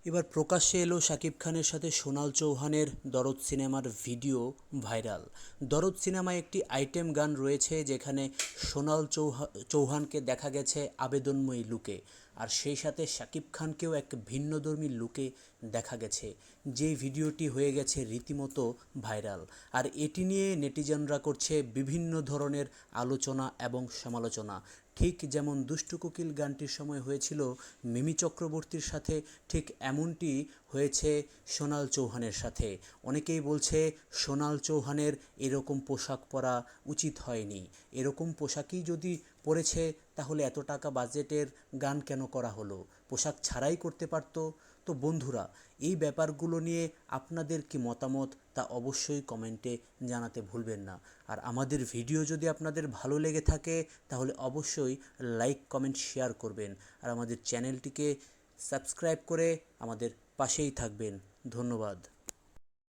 এবার প্রকাশ্যে এলো শাকিব খানের সাথে সোনাল চৌহানের দরদ সিনেমার ভিডিও ভাইরাল। দরদ সিনেমায় একটি আইটেম গান রয়েছে যেখানে সোনাল চৌহানকে দেখা গেছে আবেদনময়ী লুকে, আর সেই সাথে শাকিব খানকেও এক ভিন্নধর্মী লুকে দেখা গেছে, যেই ভিডিওটি হয়ে গেছে রীতিমতো ভাইরাল। আর এটি নিয়ে নেটিজনরা করছে বিভিন্ন ধরনের আলোচনা এবং সমালোচনা। ঠিক যেমন দুষ্টু কোকিল গানটির সময় হয়েছিল মিমি চক্রবর্তীর সাথে, ঠিক এমনটি হয়েছে সোনাল চৌহানের সাথে। অনেকেই বলছে সোনাল চৌহানের এরকম পোশাক পরা উচিত হয়নি, এরকম পোশাকই যদি পরেছে তাহলে এত টাকা বাজেটের গান কেন করা হলো, পোশাক ছাড়াই করতে পারতো। তো বন্ধুরা, এই ব্যাপারগুলো নিয়ে আপনাদের কি মতামত তা অবশ্যই কমেন্টে জানাতে ভুলবেন না। আর আমাদের ভিডিও যদি আপনাদের ভালো লেগে থাকে তাহলে অবশ্যই লাইক কমেন্ট শেয়ার করবেন, আর আমাদের চ্যানেলটিকে সাবস্ক্রাইব করে আমাদের পাশেই থাকবেন। ধন্যবাদ।